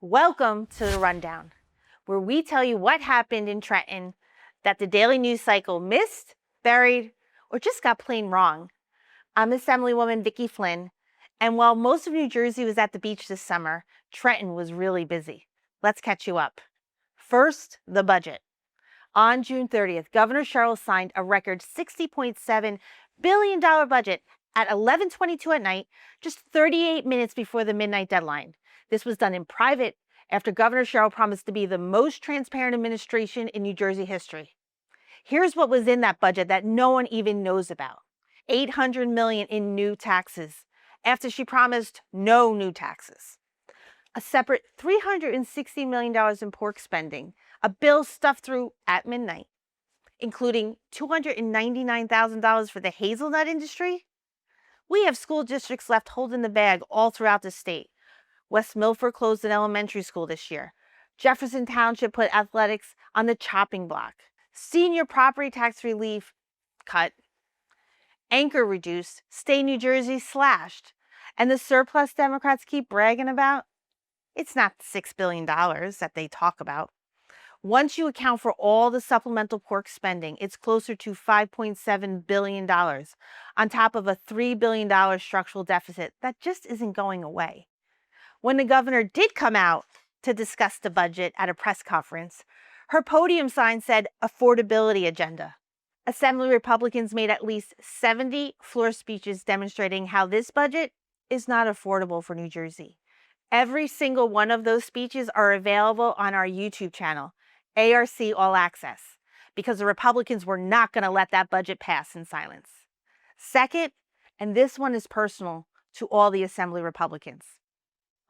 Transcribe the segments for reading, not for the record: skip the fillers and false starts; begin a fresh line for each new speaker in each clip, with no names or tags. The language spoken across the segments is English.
Welcome to the Rundown, where we tell you what happened in Trenton that the daily news cycle missed, buried, or just got plain wrong. I'm Assemblywoman Vicky Flynn, and while most of New Jersey was at the beach this summer, Trenton was really busy. Let's catch you up. First, the budget. On June 30th, Governor Sherrill signed a record $60.7 billion budget at 11:22 at night, just 38 minutes before the midnight deadline. This was done in private after Governor Sherrill promised to be the most transparent administration in New Jersey history. Here's what was in that budget that no one even knows about. $800 million in new taxes, after she promised no new taxes. A separate $360 million in pork spending, a bill stuffed through at midnight, including $299,000 for the hazelnut industry. We have school districts left holding the bag all throughout the state. West Milford closed an elementary school this year. Jefferson Township put athletics on the chopping block. Senior property tax relief cut. Anchor reduced. State New Jersey slashed. And the surplus Democrats keep bragging about? It's not $6 billion that they talk about. Once you account for all the supplemental pork spending, it's closer to $5.7 billion, on top of a $3 billion structural deficit that just isn't going away. When the governor did come out to discuss the budget at a press conference, her podium sign said affordability agenda. Assembly Republicans made at least 70 floor speeches demonstrating how this budget is not affordable for New Jersey. Every single one of those speeches are available on our YouTube channel, ARC All Access, because the Republicans were not going to let that budget pass in silence. Second, and this one is personal to all the Assembly Republicans.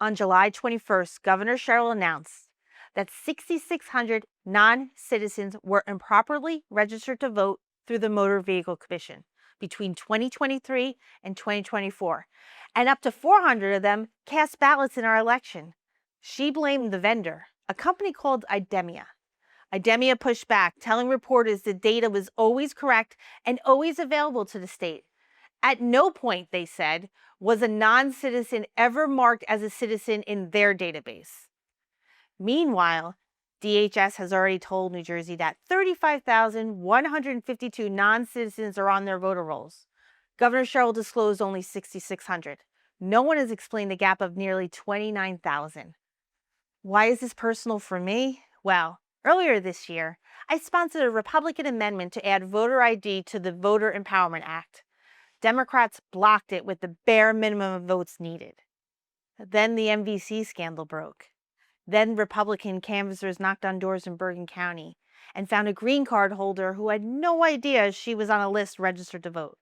On July 21st, Governor Sherrill announced that 6,600 non-citizens were improperly registered to vote through the Motor Vehicle Commission between 2023 and 2024, and up to 400 of them cast ballots in our election. She blamed the vendor, a company called Idemia. Idemia pushed back, telling reporters the data was always correct and always available to the state. At no point, they said, was a non-citizen ever marked as a citizen in their database. Meanwhile, DHS has already told New Jersey that 35,152 non-citizens are on their voter rolls. Governor Sherrill disclosed only 6,600. No one has explained the gap of nearly 29,000. Why is this personal for me? Well, earlier this year, I sponsored a Republican amendment to add voter ID to the Voter Empowerment Act. Democrats blocked it with the bare minimum of votes needed. Then the MVC scandal broke. Then Republican canvassers knocked on doors in Bergen County and found a green card holder who had no idea she was on a list registered to vote.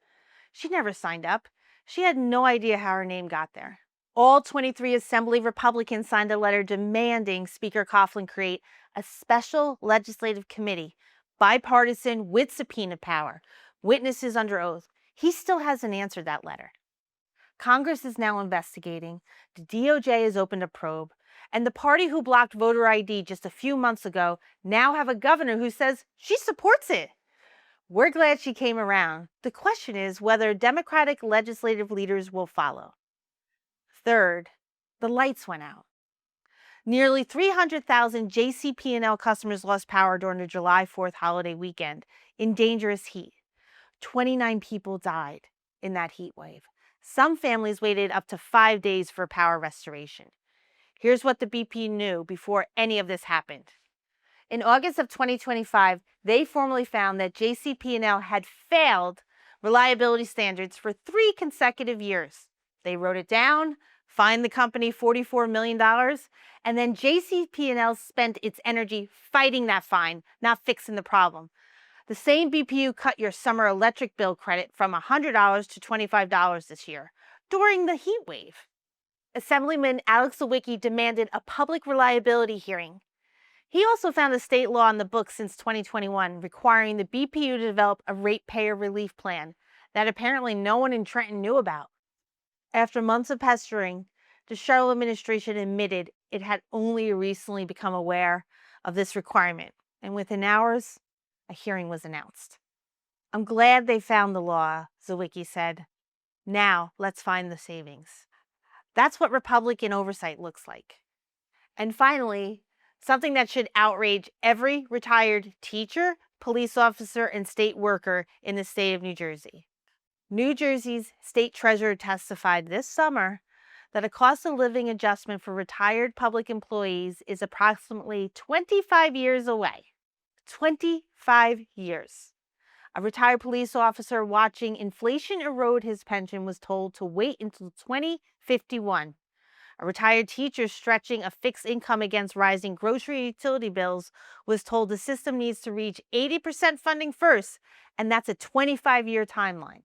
She never signed up. She had no idea how her name got there. All 23 Assembly Republicans signed a letter demanding Speaker Coughlin create a special legislative committee, bipartisan with subpoena power, witnesses under oath. He still hasn't answered that letter. Congress is now investigating, the DOJ has opened a probe, and the party who blocked voter ID just a few months ago now have a governor who says she supports it. We're glad she came around. The question is whether Democratic legislative leaders will follow. Third, the lights went out. Nearly 300,000 JCP&L customers lost power during the July 4th holiday weekend in dangerous heat. 29 people died in that heat wave. Some families waited up to 5 days for power restoration. Here's what the BP knew before any of this happened. In August of 2025, they formally found that JCP&L had failed reliability standards for 3 consecutive years. They wrote it down, fined the company $44 million, and then JCP&L spent its energy fighting that fine, not fixing the problem. The same BPU cut your summer electric bill credit from $100 to $25 this year, during the heat wave. Assemblyman Alex Sawicki demanded a public reliability hearing. He also found a state law on the books since 2021 requiring the BPU to develop a ratepayer relief plan that apparently no one in Trenton knew about. After months of pestering, the Sherrill administration admitted it had only recently become aware of this requirement, and within hours, a hearing was announced. I'm glad they found the law, Sawicki said. Now, let's find the savings. That's what Republican oversight looks like. And finally, something that should outrage every retired teacher, police officer, and state worker in the state of New Jersey. New Jersey's state treasurer testified this summer that a cost of living adjustment for retired public employees is approximately 25 years away. 25 years. A retired police officer watching inflation erode his pension was told to wait until 2051. A retired teacher stretching a fixed income against rising grocery and utility bills was told the system needs to reach 80% funding first, and that's a 25-year timeline.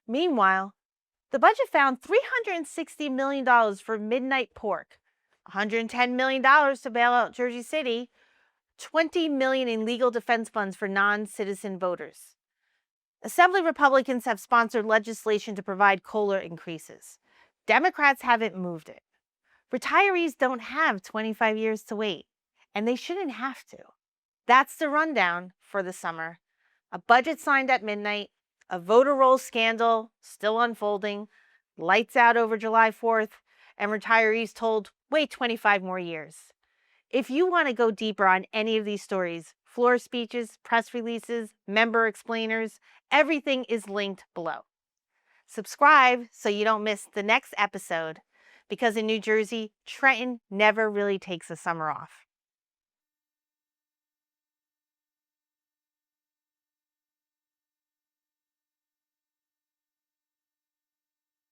Meanwhile, the budget found $360 million for midnight pork, $110 million to bail out Jersey City, $20 million in legal defense funds for non-citizen voters. Assembly Republicans have sponsored legislation to provide COLA increases. Democrats haven't moved it. Retirees don't have 25 years to wait, and they shouldn't have to. That's the rundown for the summer. A budget signed at midnight, a voter roll scandal still unfolding, lights out over July 4th, and retirees told, wait 25 more years. If you want to go deeper on any of these stories, floor speeches, press releases, member explainers, everything is linked below. Subscribe so you don't miss the next episode, because in New Jersey, Trenton never really takes the summer off.